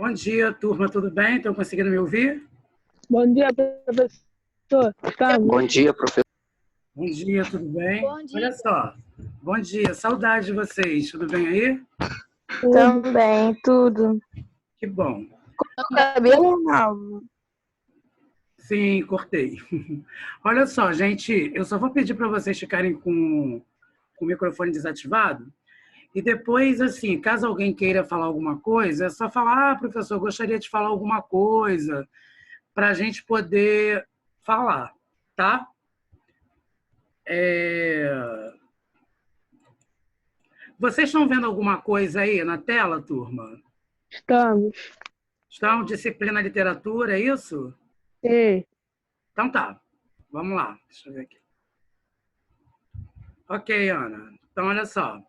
Bom dia, turma, tudo bem? Estão conseguindo me ouvir? Bom dia, professor. Estamos. Bom dia, professor. Bom dia, tudo bem? Bom dia. Olha só, bom dia, saudade de vocês, tudo bem aí? Também, tudo. Que bom. O cabelo não. Sim, cortei. Olha só, gente, eu só vou pedir para vocês ficarem com o microfone desativado e depois, assim, caso alguém queira falar alguma coisa, é só falar, professor, gostaria de falar alguma coisa para a gente poder falar, tá? Vocês estão vendo alguma coisa aí na tela, turma? Estamos. Estão disciplina literatura, é isso? Sim. Então tá, vamos lá. Deixa eu ver aqui. Ok, Ana. Então, olha só.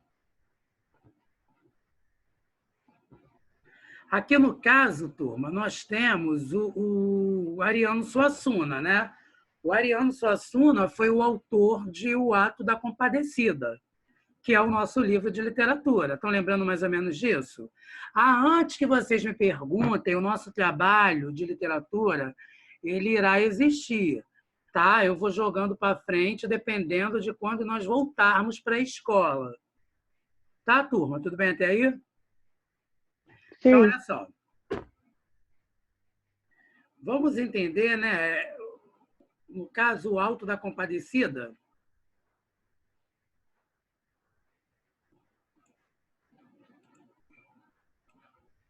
Aqui no caso, turma, nós temos o Ariano Suassuna, né? O Ariano Suassuna foi o autor de O Ato da Compadecida, que é o nosso livro de literatura. Estão lembrando mais ou menos disso? Antes que vocês me perguntem, o nosso trabalho de literatura, ele irá existir, tá? Eu vou jogando para frente, dependendo de quando nós voltarmos para a escola. Tá, turma? Tudo bem até aí? Sim. Então, olha só. Vamos entender, né? No caso, o Alto da Compadecida.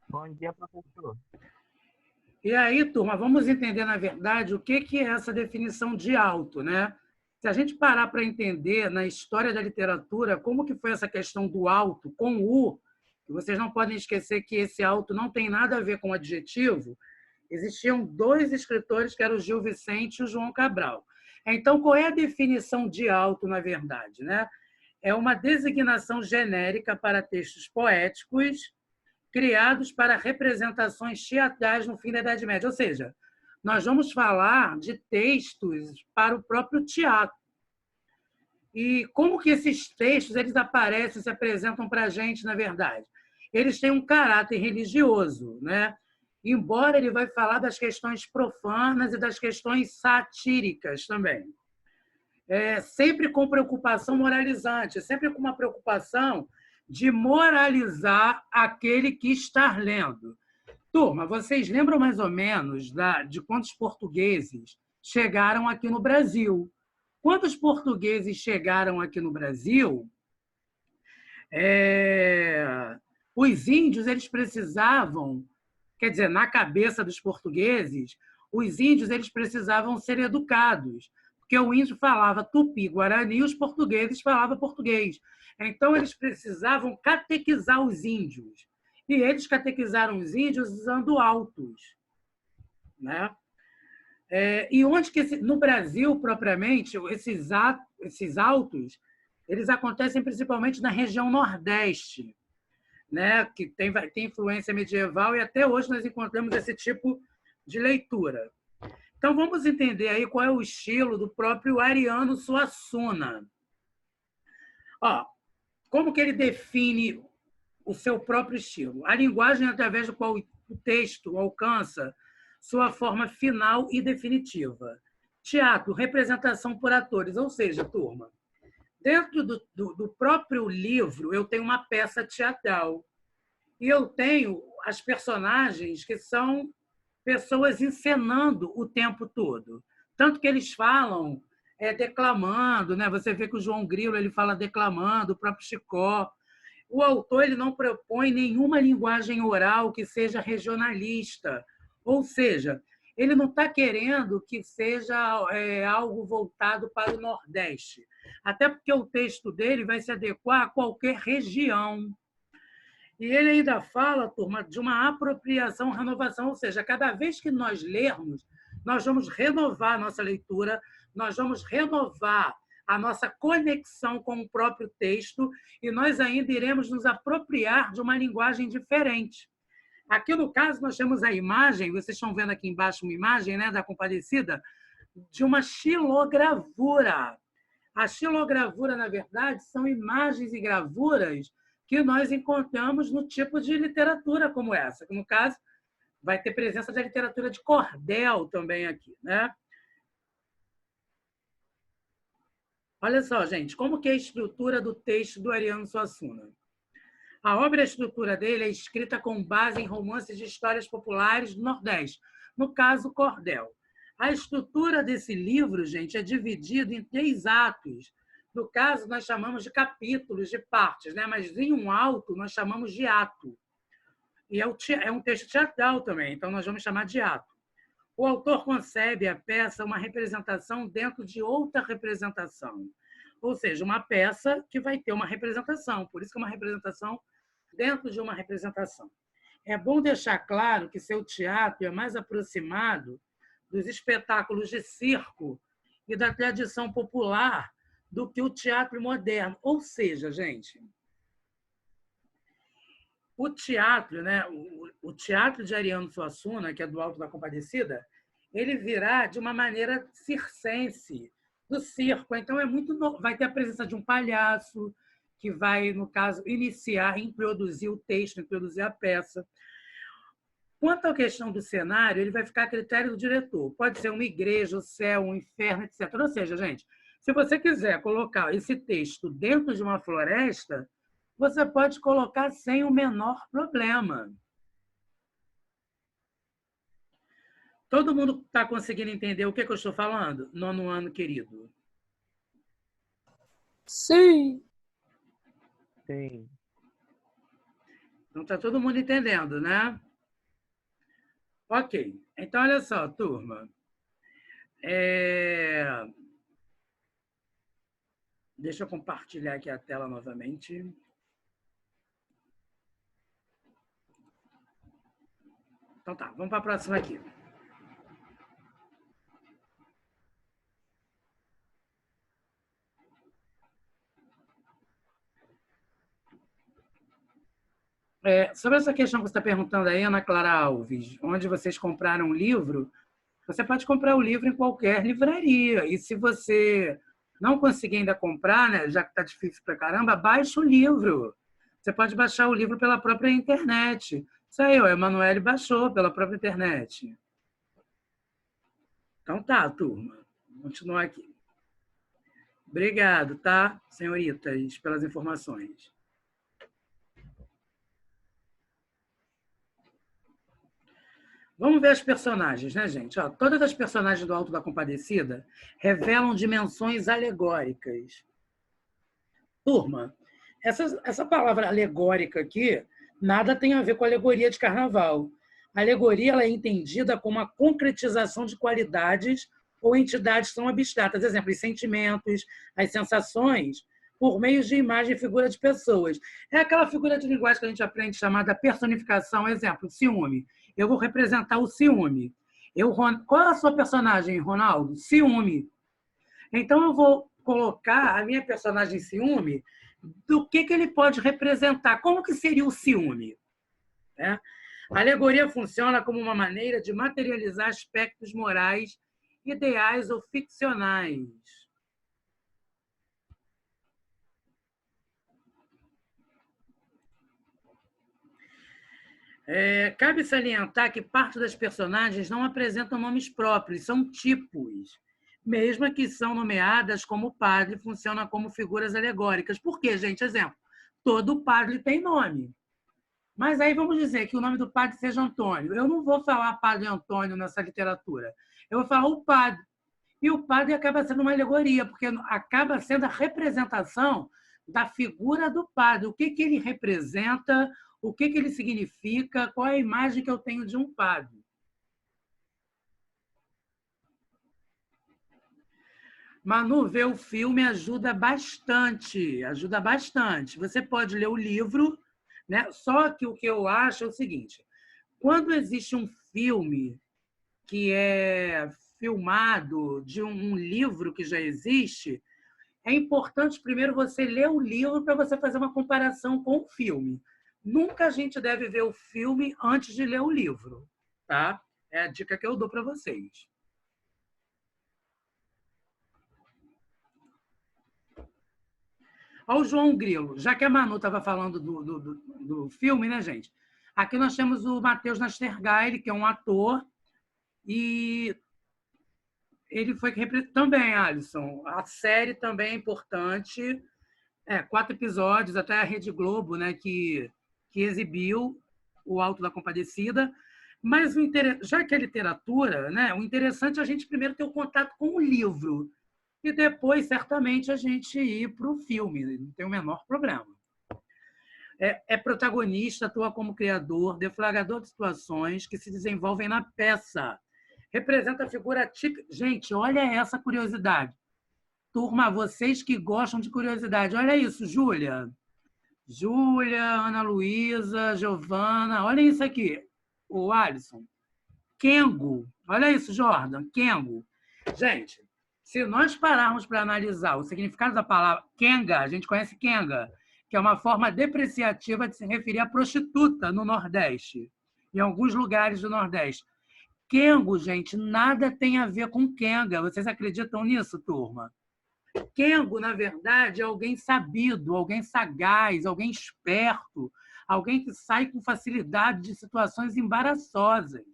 Bom dia, professor. E aí, turma, vamos entender, na verdade, o que é essa definição de alto, né? Se a gente parar para entender na história da literatura como que foi essa questão do alto com o, vocês não podem esquecer que esse alto não tem nada a ver com adjetivo, existiam dois escritores, que eram o Gil Vicente e o João Cabral. Então, qual é a definição de alto, na verdade, né? É uma designação genérica para textos poéticos criados para representações teatrais no fim da Idade Média. Ou seja, nós vamos falar de textos para o próprio teatro. E como que esses textos eles aparecem, se apresentam para a gente, na verdade? Eles têm um caráter religioso, né? Embora ele vai falar das questões profanas e das questões satíricas também. Sempre com preocupação moralizante, sempre com uma preocupação de moralizar aquele que está lendo. Turma, vocês lembram mais ou menos de quantos portugueses chegaram aqui no Brasil? Quantos portugueses chegaram aqui no Brasil? Os índios eles precisavam, quer dizer, na cabeça dos portugueses, os índios eles precisavam ser educados, porque o índio falava tupi-guarani e os portugueses falavam português. Então, eles precisavam catequizar os índios. E eles catequizaram os índios usando autos, né? E onde que no Brasil, propriamente, esses autos, eles acontecem principalmente na região Nordeste, né? Que tem influência medieval e até hoje nós encontramos esse tipo de leitura. Então, vamos entender aí qual é o estilo do próprio Ariano Suassuna. Como que ele define o seu próprio estilo? A linguagem através da qual o texto alcança sua forma final e definitiva. Teatro, representação por atores, ou seja, turma, dentro do próprio livro eu tenho uma peça teatral e eu tenho as personagens que são pessoas encenando o tempo todo. Tanto que eles falam declamando, né? Você vê que o João Grilo ele fala declamando, o próprio Chicó. O autor ele não propõe nenhuma linguagem oral que seja regionalista, ou seja, ele não está querendo que seja algo voltado para o Nordeste, até porque o texto dele vai se adequar a qualquer região. E ele ainda fala, turma, de uma apropriação, renovação, ou seja, cada vez que nós lermos, nós vamos renovar a nossa leitura, nós vamos renovar a nossa conexão com o próprio texto e nós ainda iremos nos apropriar de uma linguagem diferente. Aqui, no caso, nós temos a imagem, vocês estão vendo aqui embaixo uma imagem, né, da Compadecida, de uma xilogravura. A xilogravura, na verdade, são imagens e gravuras que nós encontramos no tipo de literatura como essa, que, no caso, Vai ter presença da literatura de cordel também aqui, né? Olha só, gente, como que é a estrutura do texto do Ariano Suassuna? A obra, a estrutura dele é escrita com base em romances de histórias populares do Nordeste, no caso, cordel. A estrutura desse livro, gente, é dividida em 3 atos. No caso, nós chamamos de capítulos, de partes, né? Mas em um auto nós chamamos de ato. E é um texto teatral também, então nós vamos chamar de ato. O autor concebe a peça uma representação dentro de outra representação. Ou seja, uma peça que vai ter uma representação, por isso que é uma representação dentro de uma representação. É bom deixar claro que seu teatro é mais aproximado dos espetáculos de circo e da tradição popular do que o teatro moderno. Ou seja, gente, o teatro, né, o teatro de Ariano Suassuna, que é do Alto da Compadecida, ele virá de uma maneira circense, do circo. Então, vai ter a presença de um palhaço, que vai, no caso, introduzir o texto, introduzir a peça. Quanto à questão do cenário, ele vai ficar a critério do diretor. Pode ser uma igreja, o céu, um inferno, etc. Ou seja, gente, se você quiser colocar esse texto dentro de uma floresta, você pode colocar sem o menor problema. Todo mundo está conseguindo entender o que eu estou falando? 9º ano, querido. Sim. Sim. Então, está todo mundo entendendo, né? Ok. Então, olha só, turma. Deixa eu compartilhar aqui a tela novamente. Então tá, vamos para a próxima aqui. Sobre essa questão que você está perguntando aí, Ana Clara Alves, onde vocês compraram o livro, você pode comprar o livro em qualquer livraria. E se você não conseguir ainda comprar, né, já que está difícil para caramba, baixa o livro. Você pode baixar o livro pela própria internet. Isso aí, o Emanuele baixou pela própria internet. Então tá, turma. Vou continuar aqui. Obrigado, tá, senhoritas, pelas informações. Vamos ver as personagens, né, gente? Ó, todas as personagens do Alto da Compadecida revelam dimensões alegóricas. Turma, essa palavra alegórica aqui nada tem a ver com alegoria de carnaval. A alegoria ela é entendida como a concretização de qualidades ou entidades que são abstratas. Exemplo, os sentimentos, as sensações, por meio de imagem e figura de pessoas. É aquela figura de linguagem que a gente aprende chamada personificação. Exemplo, ciúme. Eu vou representar o ciúme. Qual é a sua personagem, Ronaldo? Ciúme. Então, eu vou colocar a minha personagem ciúme do que ele pode representar. Como que seria o ciúme? A alegoria funciona como uma maneira de materializar aspectos morais, ideais ou ficcionais. Cabe salientar que parte das personagens não apresentam nomes próprios, são tipos. Mesmo que são nomeadas como padre, funcionam como figuras alegóricas. Por quê, gente? Exemplo, todo padre tem nome. Mas aí vamos dizer que o nome do padre seja Antônio. Eu não vou falar padre Antônio nessa literatura. Eu vou falar o padre. E o padre acaba sendo uma alegoria, porque acaba sendo a representação da figura do padre. O que ele representa, o que ele significa, qual é a imagem que eu tenho de um padre. Manu, ver o filme ajuda bastante, ajuda bastante. Você pode ler o livro, né? Só que o que eu acho é o seguinte, quando existe um filme que é filmado de um livro que já existe, é importante primeiro você ler o livro para você fazer uma comparação com o filme. Nunca a gente deve ver o filme antes de ler o livro, tá? É a dica que eu dou para vocês. Olha o João Grilo, já que a Manu estava falando do filme, né, gente? Aqui nós temos o Matheus Nastergaile, que é um ator, e ele foi também, Alisson. A série também é importante. 4 episódios, até a Rede Globo, né, que exibiu o Alto da Compadecida. Mas já que é literatura, né, o interessante é a gente primeiro ter o contato com o livro e depois, certamente, a gente ir para o filme. Não tem o menor problema. É protagonista, atua como criador, deflagrador de situações que se desenvolvem na peça. Representa a figura típica. Gente, olha essa curiosidade. Turma, vocês que gostam de curiosidade, olha isso, Júlia. Júlia, Ana Luísa, Giovana, olha isso aqui. O Alisson. Kengo. Olha isso, Jordan. Kengo. Gente, se nós pararmos para analisar o significado da palavra Kenga, a gente conhece Kenga, que é uma forma depreciativa de se referir à prostituta no Nordeste, em alguns lugares do Nordeste. Kengo, gente, nada tem a ver com Kenga. Vocês acreditam nisso, turma? Kengo, na verdade, é alguém sabido, alguém sagaz, alguém esperto, alguém que sai com facilidade de situações embaraçosas.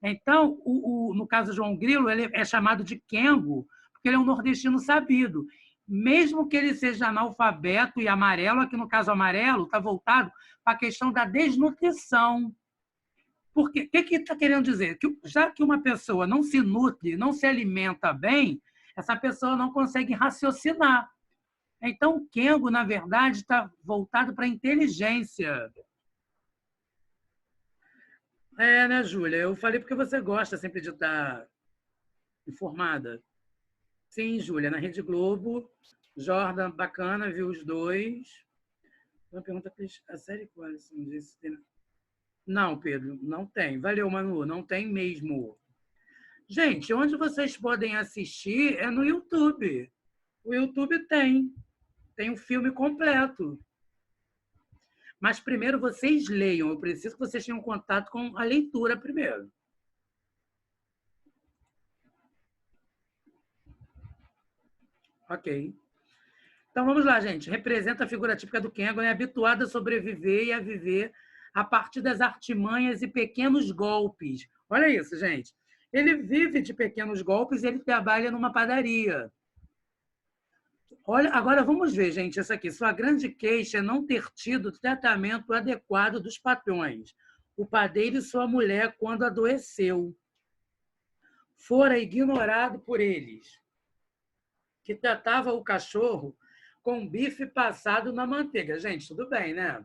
Então, no caso do João Grilo, ele é chamado de Kengo, porque ele é um nordestino sabido. Mesmo que ele seja analfabeto e amarelo, aqui no caso amarelo, está voltado para a questão da desnutrição. Porque o que está querendo dizer? Que, já que uma pessoa não se nutre, não se alimenta bem, essa pessoa não consegue raciocinar. Então, o Kengo, na verdade, está voltado para a inteligência. Né, Júlia? Eu falei porque você gosta sempre de estar informada. Sim, Júlia, na Rede Globo. Jordan, bacana, viu os dois. Uma pergunta, a série qual? Não, Pedro, não tem. Valeu, Manu, não tem mesmo. Gente, onde vocês podem assistir é no YouTube. O YouTube tem o filme completo. Mas primeiro vocês leiam. Eu preciso que vocês tenham contato com a leitura primeiro. Ok. Então vamos lá, gente. Representa a figura típica do Kengo, é habituado a sobreviver e a viver a partir das artimanhas e pequenos golpes. Olha isso, gente. Ele vive de pequenos golpes e ele trabalha numa padaria. Olha, agora vamos ver, gente, isso aqui. Sua grande queixa é não ter tido o tratamento adequado dos patrões. O padeiro e sua mulher, quando adoeceu, fora ignorado por eles, que tratava o cachorro com bife passado na manteiga. Gente, tudo bem, né?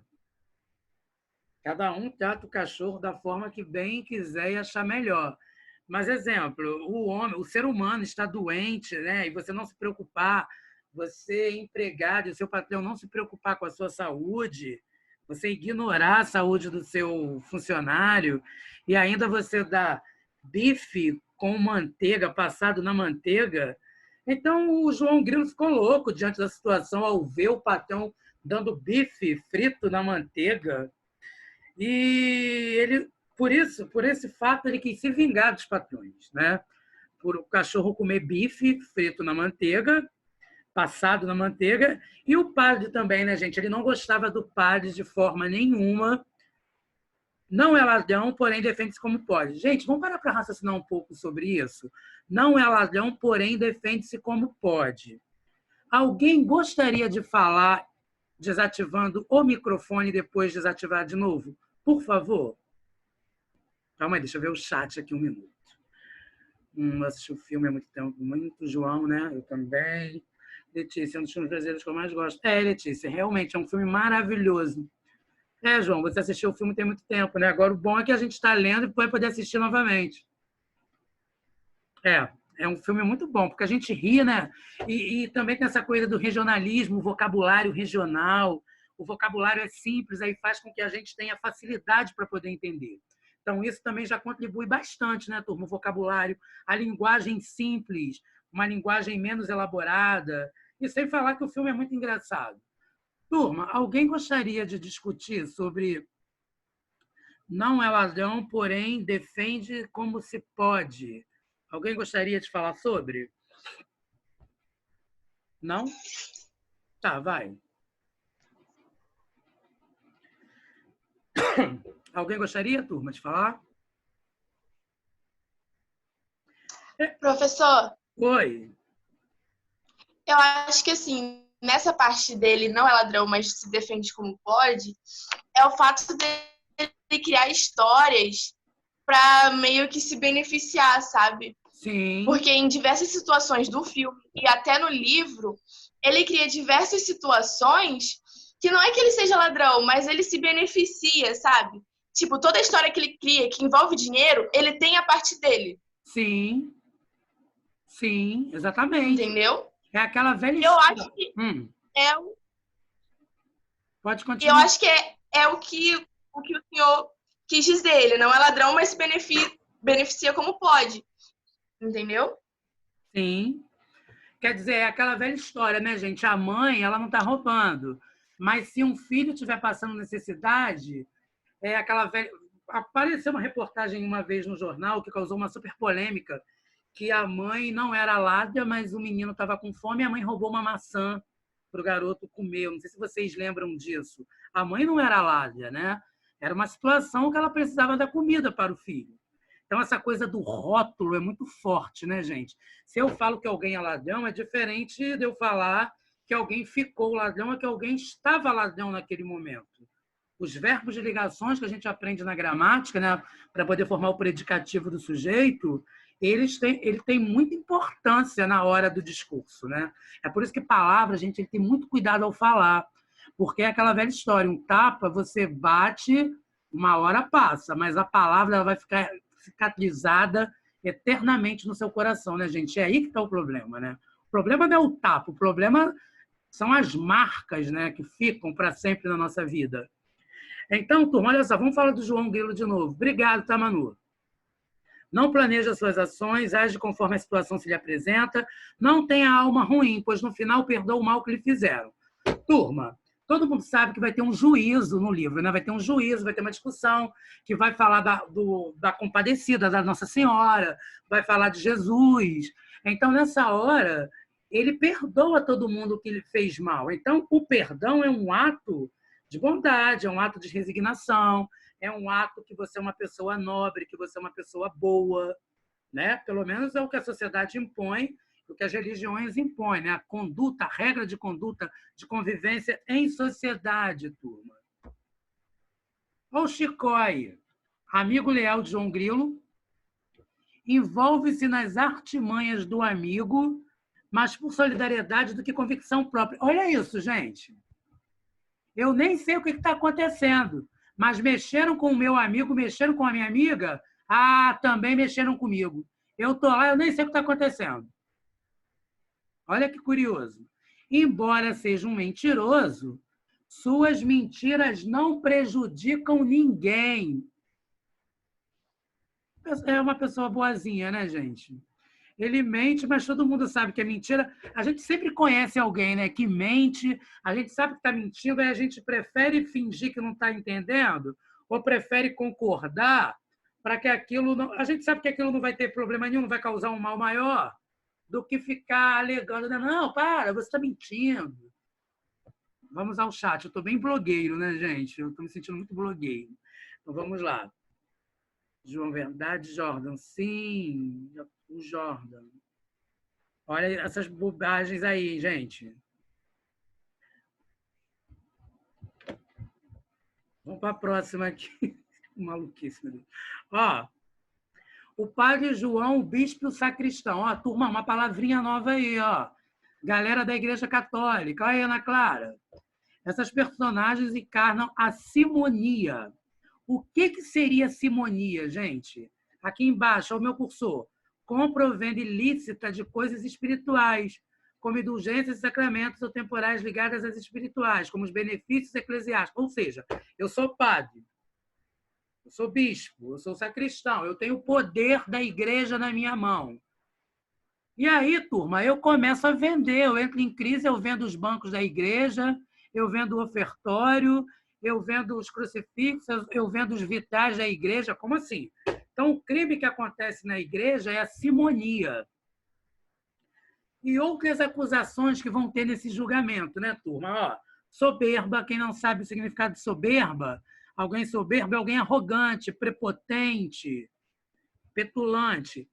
Cada um trata o cachorro da forma que bem quiser e achar melhor. Mas, exemplo, o ser humano está doente, né? E você não se preocupar, você empregado e o seu patrão não se preocupar com a sua saúde, você ignorar a saúde do seu funcionário e ainda você dá bife com manteiga, passado na manteiga. Então, o João Grilo ficou louco diante da situação ao ver o patrão dando bife frito na manteiga. E ele, por esse fato, ele quis se vingar dos patrões, né? Por o cachorro comer bife frito na manteiga, passado na manteiga, e o padre também, né, gente? Ele não gostava do padre de forma nenhuma. Não é ladrão, porém defende-se como pode. Gente, vamos parar para raciocinar um pouco sobre isso? Não é ladrão, porém defende-se como pode. Alguém gostaria de falar desativando o microfone e depois desativar de novo? Por favor. Calma aí, deixa eu ver o chat aqui um minuto. Assisti o filme há muito tempo. Muito, João, né? Eu também. Letícia, é um dos filmes brasileiros que eu mais gosto. Letícia, realmente é um filme maravilhoso. João, você assistiu o filme tem muito tempo, né? Agora o bom é que a gente está lendo e vai poder assistir novamente. É um filme muito bom, porque a gente ri, né? E também tem essa coisa do regionalismo, o vocabulário regional. O vocabulário é simples, aí faz com que a gente tenha facilidade para poder entender. Então, isso também já contribui bastante, né, turma? O vocabulário, a linguagem simples, uma linguagem menos elaborada. E sem falar que o filme é muito engraçado. Turma, alguém gostaria de discutir sobre não é ladrão, porém defende como se pode? Alguém gostaria de falar sobre? Não? Tá, vai. Alguém gostaria, turma, de falar? Professor, Oi. eu acho que assim, nessa parte dele não é ladrão, mas se defende como pode, é o fato dele criar histórias para meio que se beneficiar, sabe? Sim, Porque em diversas situações do filme e até no livro, ele cria diversas situações que não é que ele seja ladrão, mas ele se beneficia, sabe? Tipo, toda a história que ele cria que envolve dinheiro, ele tem a parte dele, sim, sim, exatamente. entendeu? É aquela velha Eu história. acho que Pode eu continuar. acho que é o que o senhor quis dizer. Ele não é ladrão, mas se beneficia como pode, entendeu? Sim. Quer dizer, é aquela velha história, né, gente? A mãe, ela não está roubando. Mas se um filho estiver passando necessidade, é aquela velha. Apareceu uma reportagem uma vez no jornal que causou uma super polêmica, que a mãe não era ladra, mas o menino estava com fome e a mãe roubou uma maçã para o garoto comer. Não sei se vocês lembram disso. A mãe não era ladra, né? Era uma situação que ela precisava da comida para o filho. Então, essa coisa do rótulo é muito forte, né, gente? Se eu falo que alguém é ladrão, é diferente de eu falar que alguém ficou ladrão ou que alguém estava ladrão naquele momento. Os verbos de ligações que a gente aprende na gramática, né, para poder formar o predicativo do sujeito, ele tem muita importância na hora do discurso, né? É por isso que palavra, gente, ele tem muito cuidado ao falar, porque é aquela velha história, um tapa, você bate, uma hora passa, mas a palavra ela vai ficar cicatrizada eternamente no seu coração, né, gente? É aí que está o problema, né? O problema não é o tapa, o problema são as marcas, né, que ficam para sempre na nossa vida. Então, turma, olha só, vamos falar do João Grilo de novo. Obrigado, tá, Manu? Não planeja suas ações, age conforme a situação se lhe apresenta, não tenha alma ruim, pois no final perdoa o mal que lhe fizeram. Turma, todo mundo sabe que vai ter um juízo no livro, né? Vai ter um juízo, vai ter uma discussão que vai falar da compadecida, da Nossa Senhora, vai falar de Jesus. Então, nessa hora, ele perdoa todo mundo que lhe fez mal. Então, o perdão é um ato de bondade, é um ato de resignação, é um ato que você é uma pessoa nobre, que você é uma pessoa boa, né? Pelo menos é o que a sociedade impõe, o que as religiões impõem, né? A conduta, a regra de conduta, de convivência em sociedade, turma. Olha o Chicói, amigo leal de João Grilo, envolve-se nas artimanhas do amigo, mas por solidariedade do que convicção própria. Olha isso, gente. Eu nem sei o que está acontecendo, mas mexeram com o meu amigo, mexeram com a minha amiga, também mexeram comigo. Eu estou lá, eu nem sei o que está acontecendo. Olha que curioso. Embora seja um mentiroso, suas mentiras não prejudicam ninguém. É uma pessoa boazinha, né, gente? Ele mente, mas todo mundo sabe que é mentira. A gente sempre conhece alguém, né, que mente, a gente sabe que está mentindo, aí a gente prefere fingir que não está entendendo ou prefere concordar para que aquilo não... A gente sabe que aquilo não vai ter problema nenhum, não vai causar um mal maior do que ficar alegando. Não, para, você está mentindo. Vamos ao chat. Eu estou bem blogueiro, né, gente? Eu estou me sentindo muito blogueiro. Então, vamos lá. João Verdade, Jordan. Sim, o Jordan. Olha essas bobagens aí, gente. Vamos para a próxima aqui. Maluquice, meu Deus. Ó, o padre João, o bispo e o sacristão. Ó, turma, uma palavrinha nova aí, ó. Galera da Igreja Católica. Olha aí, Ana Clara. Essas personagens encarnam a simonia. O que seria simonia, gente? Aqui embaixo, é o meu cursor. Compra ou venda ilícita de coisas espirituais, como indulgências e sacramentos ou temporais ligadas às espirituais, como os benefícios eclesiásticos. Ou seja, eu sou padre, eu sou bispo, eu sou sacristão, eu tenho o poder da igreja na minha mão. E aí, turma, eu começo a vender, eu entro em crise, eu vendo os bancos da igreja, eu vendo o ofertório, eu vendo os crucifixos, eu vendo os vitais da igreja. Como assim? Então, o crime que acontece na igreja é a simonia. E outras acusações que vão ter nesse julgamento, né, turma? Ó, soberba, quem não sabe o significado de soberba, Alguém soberbo é alguém arrogante, prepotente, petulante.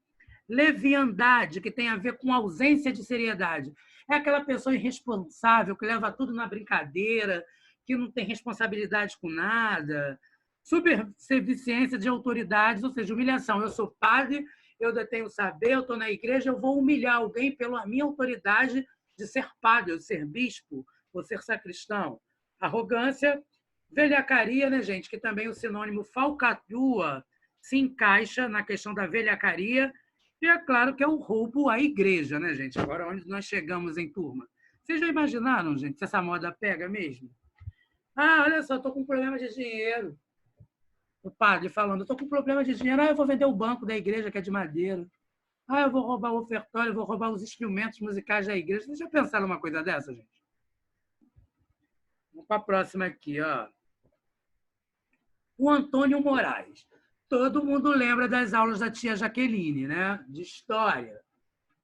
Leviandade, que tem a ver com ausência de seriedade. É aquela pessoa irresponsável, que leva tudo na brincadeira, que não tem responsabilidade com nada. Superviviência de autoridades, ou seja, humilhação. Eu sou padre, eu detenho saber, eu estou na igreja, eu vou humilhar alguém pela minha autoridade de ser padre, de ser bispo, ou ser sacristão. Arrogância, velhacaria, né, gente? Que também o sinônimo falcatrua se encaixa na questão da velhacaria. E é claro que é o roubo à igreja, né, gente? Agora, onde nós chegamos em turma. Vocês já imaginaram, gente, se essa moda pega mesmo? Ah, olha só, estou com problema de dinheiro. O padre falando, estou com problema de dinheiro, eu vou vender o banco da igreja, que é de madeira. Eu vou roubar o ofertório, eu vou roubar os instrumentos musicais da igreja. Vocês já pensaram uma coisa dessa, gente? Vamos para a próxima aqui, ó. O Antônio Moraes. Todo mundo lembra das aulas da tia Jaqueline, né? De história.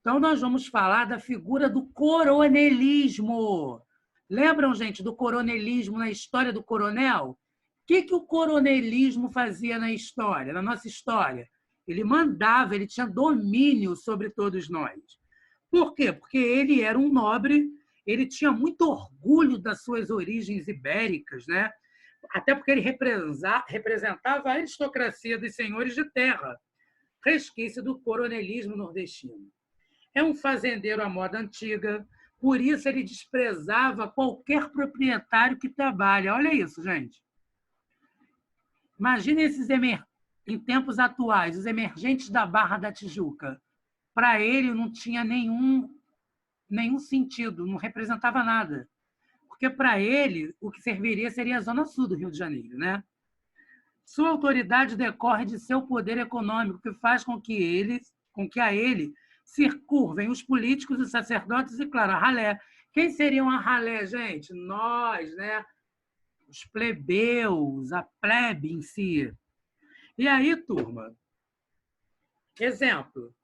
Então, nós vamos falar da figura do coronelismo. Lembram, gente, do coronelismo na história do coronel? O que o coronelismo fazia na história, na nossa história? Ele mandava, ele tinha domínio sobre todos nós. Por quê? Porque ele era um nobre, ele tinha muito orgulho das suas origens ibéricas, né? Até porque ele representava a aristocracia dos senhores de terra, resquício do coronelismo nordestino. É um fazendeiro à moda antiga, por isso ele desprezava qualquer proprietário que trabalha. Olha isso, gente. Imagine em tempos atuais, os emergentes da Barra da Tijuca. Para ele não tinha nenhum sentido, não representava nada. Porque para ele o que serviria seria a Zona Sul do Rio de Janeiro, né? Sua autoridade decorre de seu poder econômico, que faz com que a ele se curvem os políticos, os sacerdotes e, claro, a ralé. Quem seriam a ralé, gente? Nós, né? Os plebeus, a plebe em si. E aí, turma, exemplo,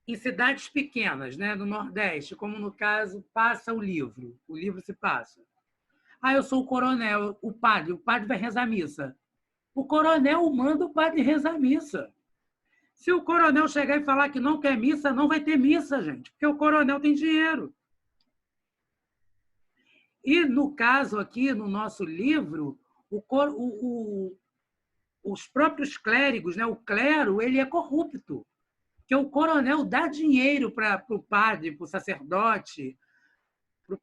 em cidades pequenas, né, no Nordeste, como no caso, passa o livro se passa. Eu sou o coronel, o padre vai rezar a missa. O coronel manda o padre rezar a missa. Se o coronel chegar e falar que não quer missa, não vai ter missa, gente, porque o coronel tem dinheiro. E, no caso aqui, no nosso livro, os próprios clérigos, né, o clero, ele é corrupto. Porque o coronel dá dinheiro para o padre, para o sacerdote,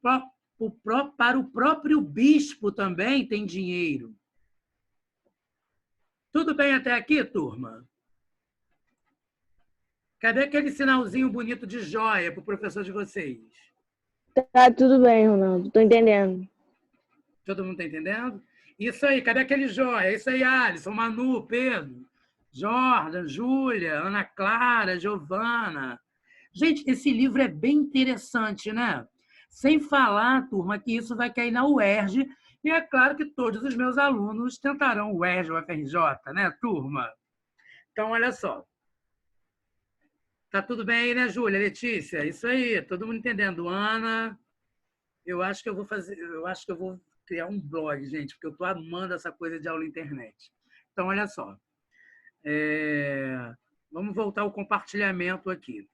para o próprio bispo também tem dinheiro. Tudo bem até aqui, turma? Cadê aquele sinalzinho bonito de joia para o professor de vocês? Tá tudo bem, Ronaldo. Tô entendendo. Todo mundo está entendendo? Isso aí, cadê aquele joia? Isso aí, Alisson, Manu, Pedro, Jordan, Júlia, Ana Clara, Giovana. Gente, esse livro é bem interessante, né? Sem falar, turma, que isso vai cair na UERJ, e é claro que todos os meus alunos tentarão o UERJ ou FRJ, né, turma? Então, olha só. Tá tudo bem aí, né, Júlia, Letícia? Isso aí, todo mundo entendendo. Ana, eu acho que eu vou criar um blog, gente, porque eu estou amando essa coisa de aula na internet. Então, olha só. Vamos voltar ao compartilhamento aqui.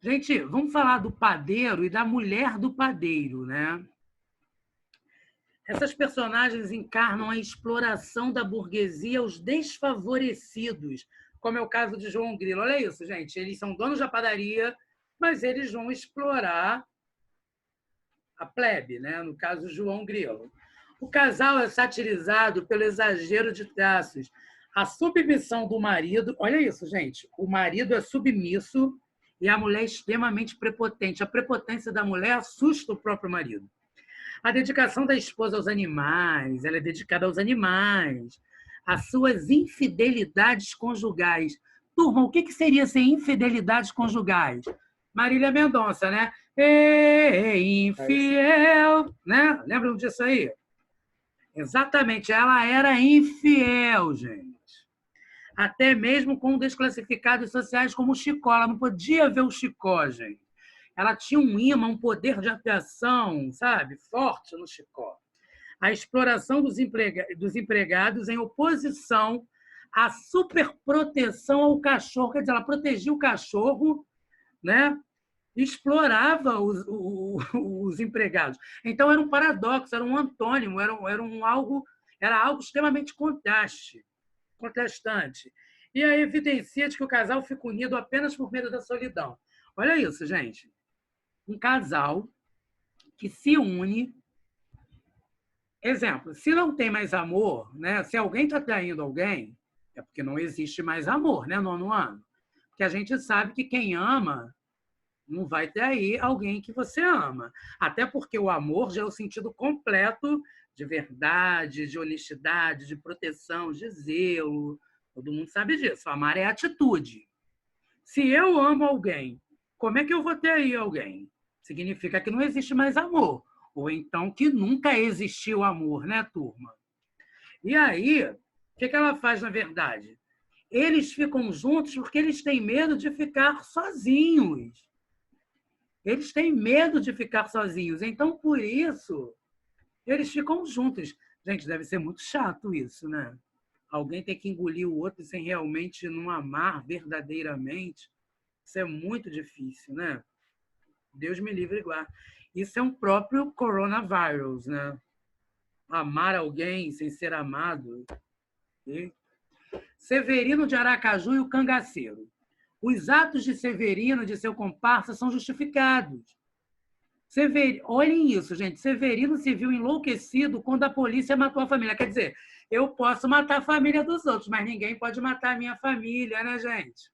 Gente, vamos falar do padeiro e da mulher do padeiro, né? Essas personagens encarnam a exploração da burguesia aos desfavorecidos, como é o caso de João Grilo. Olha isso, gente. Eles são donos da padaria, mas eles vão explorar a plebe, né? No caso, João Grilo. O casal é satirizado pelo exagero de traços, a submissão do marido. Olha isso, gente. O marido é submisso e a mulher é extremamente prepotente. A prepotência da mulher assusta o próprio marido. A dedicação da esposa aos animais, ela é dedicada aos animais, as suas infidelidades conjugais. Turma, o que seria ser infidelidades conjugais? Marília Mendonça, né? Infiel, né? Lembram disso aí? Exatamente, ela era infiel, gente. Até mesmo com desclassificados sociais como o Chicó. Ela não podia ver o Chicó, gente. ela tinha um ímã, um poder de atração, sabe, forte no Chicó. A exploração dos empregados em oposição à superproteção ao cachorro, quer dizer, ela protegia o cachorro, né? Explorava os empregados. Então, era um paradoxo, era um antônimo, era algo extremamente contrastante. E a evidencia de que o casal fica unido apenas por medo da solidão. Olha isso, gente. Um casal que se une. Exemplo, se não tem mais amor, né? Se alguém está traindo alguém, é porque não existe mais amor, né? Nono ano. Porque a gente sabe que quem ama não vai trair alguém que você ama. Até porque o amor já é o sentido completo de verdade, de honestidade, de proteção, de zelo. Todo mundo sabe disso. Amar é atitude. Se eu amo alguém, como é que eu vou trair alguém? Significa que não existe mais amor. Ou então que nunca existiu amor, né, turma? E aí, o que ela faz, na verdade? Eles ficam juntos porque eles têm medo de ficar sozinhos. Eles têm medo de ficar sozinhos. Então, por isso, eles ficam juntos. Gente, deve ser muito chato isso, né? Alguém tem que engolir o outro sem realmente não amar verdadeiramente. Isso é muito difícil, né? Deus me livre e guarde. Isso é um próprio coronavírus, né? Amar alguém sem ser amado. E Severino de Aracaju e o cangaceiro. Os atos de Severino e de seu comparsa são justificados. Olhem isso, gente. Severino se viu enlouquecido quando a polícia matou a família. Quer dizer, eu posso matar a família dos outros, mas ninguém pode matar a minha família, né, gente?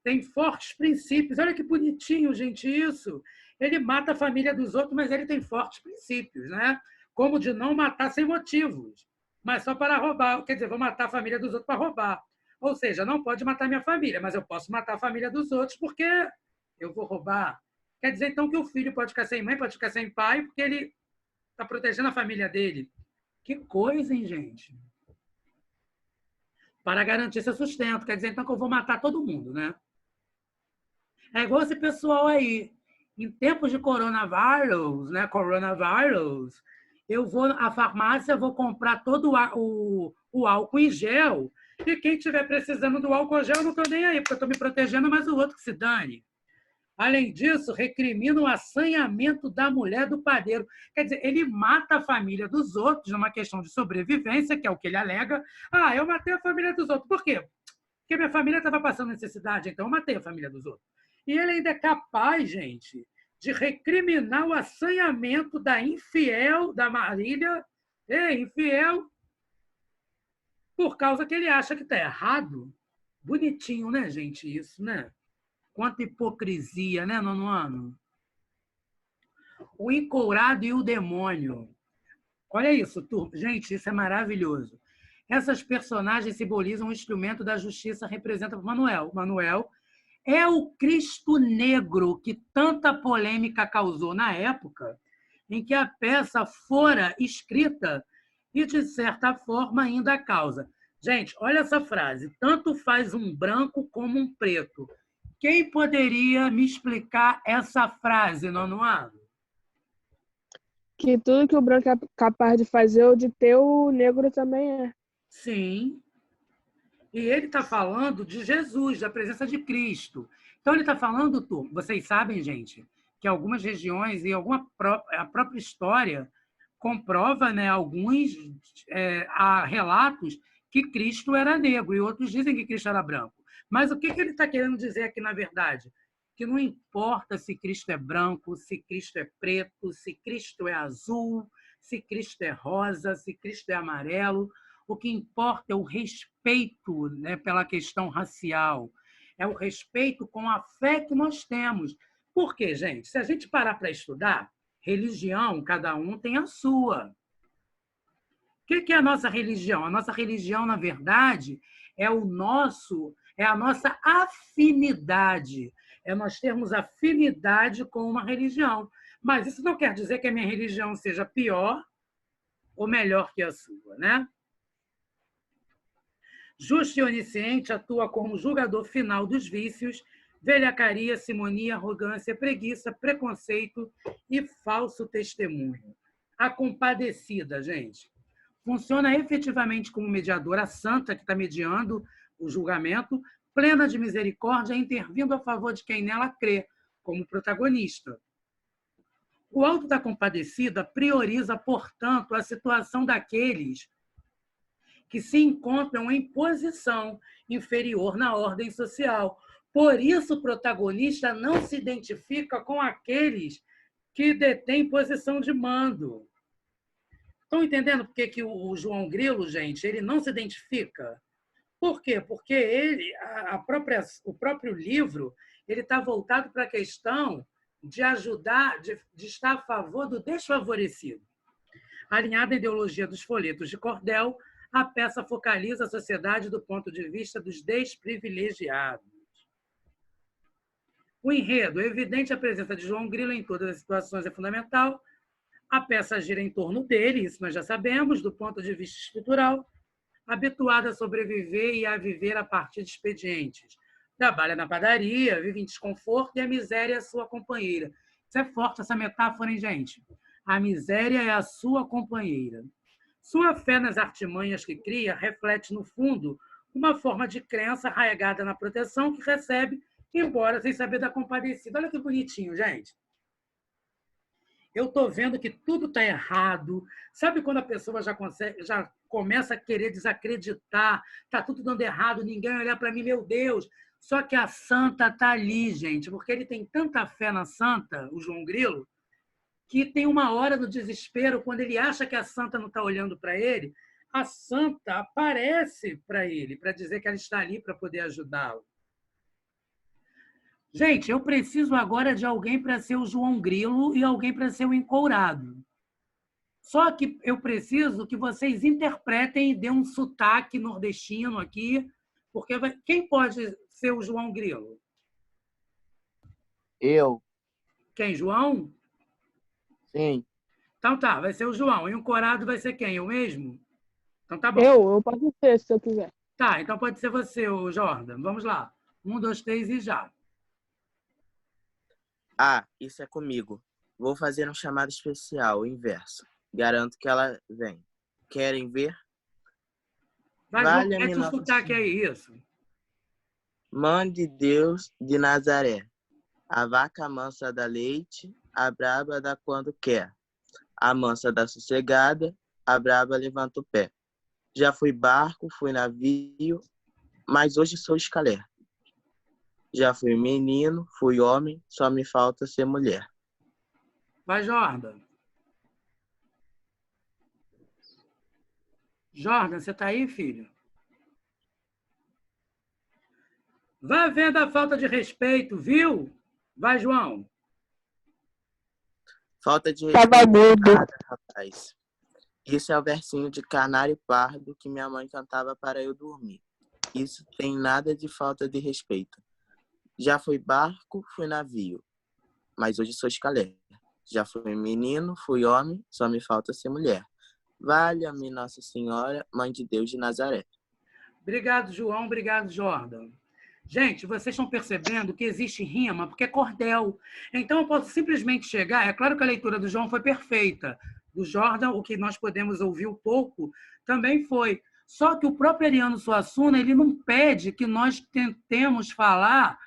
Tem fortes princípios. Olha que bonitinho, gente, isso. Ele mata a família dos outros, mas ele tem fortes princípios, né? Como de não matar sem motivos, mas só para roubar. Quer dizer, vou matar a família dos outros para roubar. Ou seja, não pode matar minha família, mas eu posso matar a família dos outros porque eu vou roubar. Quer dizer, então, que o filho pode ficar sem mãe, pode ficar sem pai, porque ele está protegendo a família dele. Que coisa, hein, gente? Para garantir seu sustento. Quer dizer, então, que eu vou matar todo mundo, né? É igual esse pessoal aí. Em tempos de coronavírus, né? Coronavírus, eu vou à farmácia, vou comprar todo o álcool em gel, e quem estiver precisando do álcool em gel, eu não estou nem aí, porque eu estou me protegendo, mas o outro que se dane. Além disso, recrimina o assanhamento da mulher do padeiro. Quer dizer, ele mata a família dos outros numa questão de sobrevivência, que é o que ele alega. Ah, eu matei a família dos outros. Por quê? Porque minha família estava passando necessidade, então eu matei a família dos outros. E ele ainda é capaz, gente, de recriminar o assanhamento da infiel, da Marília, infiel, por causa que ele acha que está errado. Bonitinho, né, gente, isso, né? Quanta hipocrisia, né, nono ano? O encourado e o demônio. Olha isso, turma. Gente, isso é maravilhoso. Essas personagens simbolizam o instrumento da justiça, representa Manuel. Manuel é o Cristo negro que tanta polêmica causou na época em que a peça fora escrita e, de certa forma, ainda causa. Gente, olha essa frase. Tanto faz um branco como um preto. Quem poderia me explicar essa frase, nono ano? Que tudo que o branco é capaz de fazer ou de ter, o negro também é. Sim. E ele está falando de Jesus, da presença de Cristo. Então, ele está falando, turma, vocês sabem, gente, que algumas regiões e a própria história comprova, né, há relatos que Cristo era negro e outros dizem que Cristo era branco. Mas o que ele está querendo dizer aqui, na verdade? Que não importa se Cristo é branco, se Cristo é preto, se Cristo é azul, se Cristo é rosa, se Cristo é amarelo. O que importa é o respeito, né, pela questão racial, é o respeito com a fé que nós temos. Por quê, gente? Se a gente parar para estudar, religião, cada um tem a sua. O que é a nossa religião? A nossa religião, na verdade, é a nossa afinidade. É nós termos afinidade com uma religião. Mas isso não quer dizer que a minha religião seja pior ou melhor que a sua, né? Justo e onisciente, atua como julgador final dos vícios, velhacaria, simonia, arrogância, preguiça, preconceito e falso testemunho. A compadecida, gente, funciona efetivamente como mediadora santa que está mediando o julgamento, plena de misericórdia, intervindo a favor de quem nela crê, como protagonista. O Alto da Compadecida prioriza, portanto, a situação daqueles que se encontram em posição inferior na ordem social. Por isso, o protagonista não se identifica com aqueles que detêm posição de mando. Estão entendendo por que o João Grilo, gente, ele não se identifica? Por quê? Porque o próprio livro ele está voltado para a questão de ajudar, de estar a favor do desfavorecido. Alinhada à ideologia dos folhetos de cordel, a peça focaliza a sociedade do ponto de vista dos desprivilegiados. O enredo, evidente a presença de João Grilo em todas as situações é fundamental. A peça gira em torno dele, isso nós já sabemos, do ponto de vista estrutural, habituado a sobreviver e a viver a partir de expedientes. Trabalha na padaria, vive em desconforto e a miséria é a sua companheira. Isso é forte, essa metáfora, hein, gente? A miséria é a sua companheira. Sua fé nas artimanhas que cria reflete, no fundo, uma forma de crença arraigada na proteção que recebe, embora sem saber da compadecida. Olha que bonitinho, gente. Eu estou vendo que tudo está errado. Sabe quando a pessoa já começa a querer desacreditar, está tudo dando errado, ninguém olha para mim, meu Deus. Só que a santa está ali, gente, porque ele tem tanta fé na santa, o João Grilo, que tem uma hora do desespero, quando ele acha que a santa não está olhando para ele, a santa aparece para ele, para dizer que ela está ali para poder ajudá-lo. Gente, eu preciso agora de alguém para ser o João Grilo e alguém para ser o Encourado. Só que eu preciso que vocês interpretem e dêem um sotaque nordestino aqui, porque quem pode ser o João Grilo? Eu. Quem, João? Sim. Então tá, vai ser o João. E o Encourado vai ser quem? Eu mesmo? Então tá bom. Eu posso ser, se eu quiser. Tá, então pode ser você, o Jordan. Vamos lá. 1, 2, 3 e já. Ah, isso é comigo. Vou fazer um chamado especial, o inverso. Garanto que ela vem. Querem ver? Vai, João, mete o sotaque aí, isso. Mãe de Deus de Nazaré. A vaca mansa dá leite, a braba dá quando quer. A mansa dá sossegada, a braba levanta o pé. Já fui barco, fui navio, mas hoje sou escalé. Já fui menino, fui homem, só me falta ser mulher. Vai, Jordan. Jordan, você está aí, filho? Vai vendo a falta de respeito, viu? Vai, João. Falta de respeito, rapaz. Isso é o versinho de Canário Pardo que minha mãe cantava para eu dormir. Isso tem nada de falta de respeito. Já fui barco, fui navio, mas hoje sou escalé. Já fui menino, fui homem, só me falta ser mulher. Valha-me Nossa Senhora, Mãe de Deus de Nazaré. Obrigado, João. Obrigado, Jordan. Gente, vocês estão percebendo que existe rima, porque é cordel. Então, eu posso simplesmente chegar... É claro que a leitura do João foi perfeita. Do Jordan, o que nós podemos ouvir um pouco, também foi. Só que o próprio Ariano Suassuna, ele não pede que nós tentemos falar...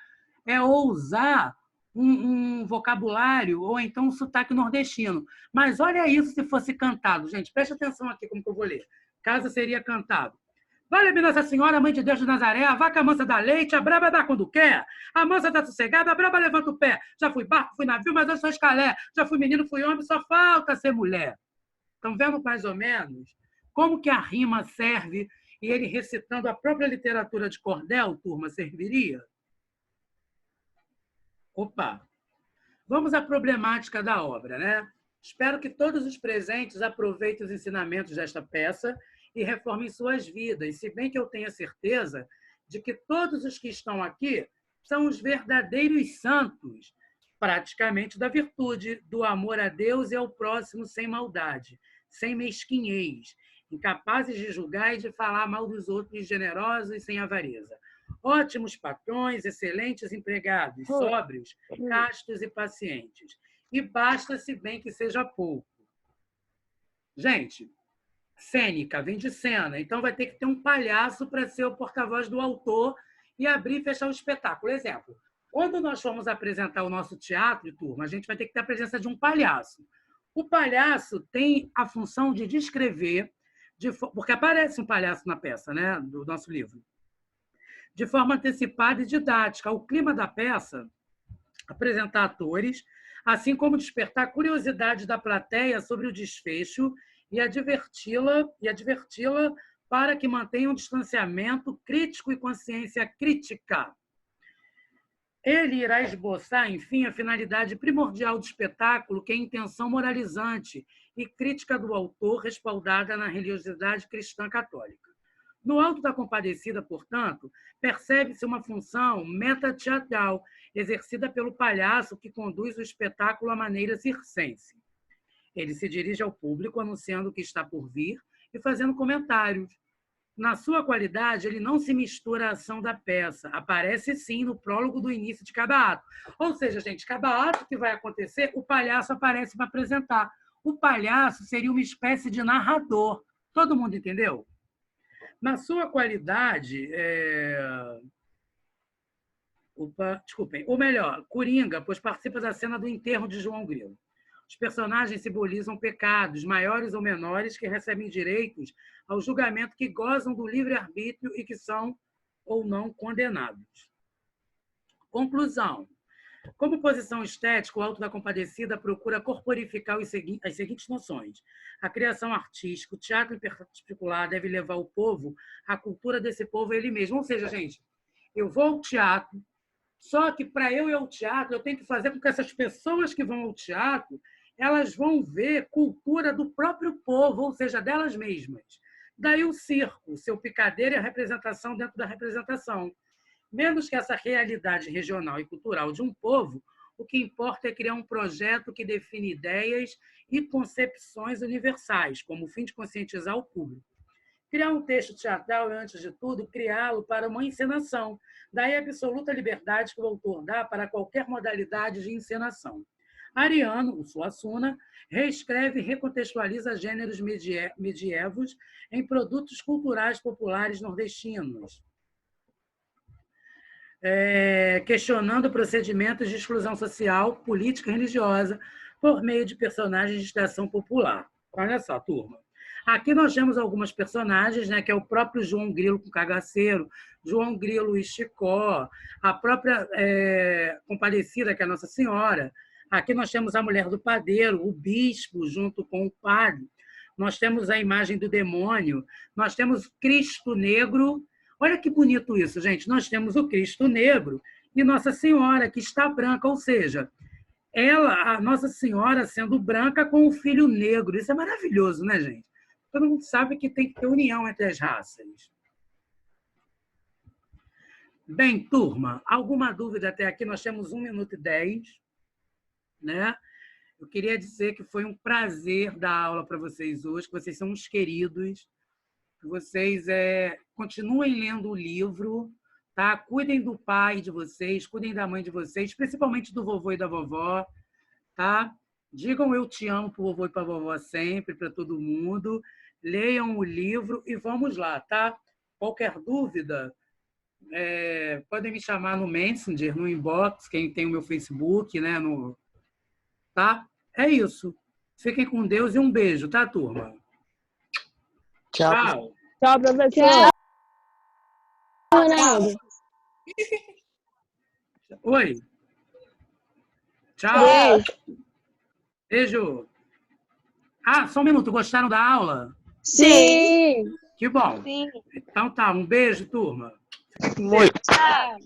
ou usar um vocabulário, ou então um sotaque nordestino. Mas olha isso se fosse cantado. Gente, preste atenção aqui como que eu vou ler. Caso seria cantado. Vale-me Nossa Senhora, Mãe de Deus de Nazaré, a vaca mansa dá leite, a braba dá quando quer. A mansa dá sossegada, a braba levanta o pé. Já fui barco, fui navio, mas eu sou escalé. Já fui menino, fui homem, só falta ser mulher. Estão vendo mais ou menos como que a rima serve e ele recitando a própria literatura de cordel, turma, serviria? Opa! Vamos à problemática da obra, né? Espero que todos os presentes aproveitem os ensinamentos desta peça e reformem suas vidas, se bem que eu tenho certeza de que todos os que estão aqui são os verdadeiros santos, praticamente da virtude, do amor a Deus e ao próximo sem maldade, sem mesquinhez, incapazes de julgar e de falar mal dos outros, generosos e sem avareza. Ótimos patrões, excelentes empregados, sóbrios, castos e pacientes. E basta-se bem que seja pouco. Gente, cênica vem de cena, então vai ter que ter um palhaço para ser o porta-voz do autor e abrir e fechar o espetáculo. Exemplo, quando nós formos apresentar o nosso teatro, turma, a gente vai ter que ter a presença de um palhaço. O palhaço tem a função de descrever, porque aparece um palhaço na peça, né, do nosso livro, de forma antecipada e didática, o clima da peça, apresentar atores, assim como despertar a curiosidade da plateia sobre o desfecho e adverti-la para que mantenha um distanciamento crítico e consciência crítica. Ele irá esboçar, enfim, a finalidade primordial do espetáculo, que é a intenção moralizante e crítica do autor, respaldada na religiosidade cristã católica. No Alto da Compadecida, portanto, percebe-se uma função metateatral, exercida pelo palhaço que conduz o espetáculo à maneira circense. Ele se dirige ao público, anunciando o que está por vir e fazendo comentários. Na sua qualidade, ele não se mistura à ação da peça. Aparece, sim, no prólogo do início de cada ato. Ou seja, gente, cada ato que vai acontecer, o palhaço aparece para apresentar. O palhaço seria uma espécie de narrador. Todo mundo entendeu? Na sua qualidade, desculpem, ou melhor, Coringa, pois participa da cena do enterro de João Grilo. Os personagens simbolizam pecados, maiores ou menores, que recebem direitos ao julgamento, que gozam do livre-arbítrio e que são ou não condenados. Conclusão. Como posição estética, o Alto da Compadecida procura corporificar as seguintes noções. A criação artística, o teatro em particular, deve levar o povo à cultura desse povo ele mesmo. Ou seja, gente, eu vou ao teatro, só que para eu ir ao teatro, eu tenho que fazer com que essas pessoas que vão ao teatro, elas vão ver cultura do próprio povo, ou seja, delas mesmas. Daí o circo, seu picadeiro e a representação dentro da representação. Menos que essa realidade regional e cultural de um povo, o que importa é criar um projeto que define ideias e concepções universais, como o fim de conscientizar o público. Criar um texto teatral é, antes de tudo, criá-lo para uma encenação. Daí a absoluta liberdade que o autor dá para qualquer modalidade de encenação. Ariano, o Suassuna, reescreve e recontextualiza gêneros medievos em produtos culturais populares nordestinos, questionando procedimentos de exclusão social, política e religiosa por meio de personagens de extração popular. Olha só, turma. Aqui nós temos algumas personagens, né, que é o próprio João Grilo com Cagaceiro, João Grilo e Chicó, a própria Compadecida, que é a Nossa Senhora. Aqui nós temos a mulher do padeiro, o bispo junto com o padre. Nós temos a imagem do demônio. Nós temos Cristo negro. Olha que bonito isso, gente. Nós temos o Cristo negro e Nossa Senhora, que está branca, ou seja, ela, a Nossa Senhora, sendo branca com o filho negro. Isso é maravilhoso, né, gente? Todo mundo sabe que tem que ter união entre as raças. Bem, turma, alguma dúvida até aqui? Nós temos 1 minuto e 10, né? Eu queria dizer que foi um prazer dar aula para vocês hoje, que vocês são uns queridos, que vocês continuem lendo o livro, tá? Cuidem do pai de vocês, cuidem da mãe de vocês, principalmente do vovô e da vovó, tá? Digam eu te amo para o vovô e para a vovó sempre, para todo mundo. Leiam o livro e vamos lá, tá? Qualquer dúvida, podem me chamar no Messenger, no inbox, quem tem o meu Facebook, né? Tá? É isso. Fiquem com Deus e um beijo, tá, turma? Tchau. Tchau. Tchau, professor. Ronaldo. Oi. Tchau. Beijo. Beijo. Ah, só um minuto. Gostaram da aula? Sim. Que bom. Sim. Então tá. Um beijo, turma. Muito. Tchau.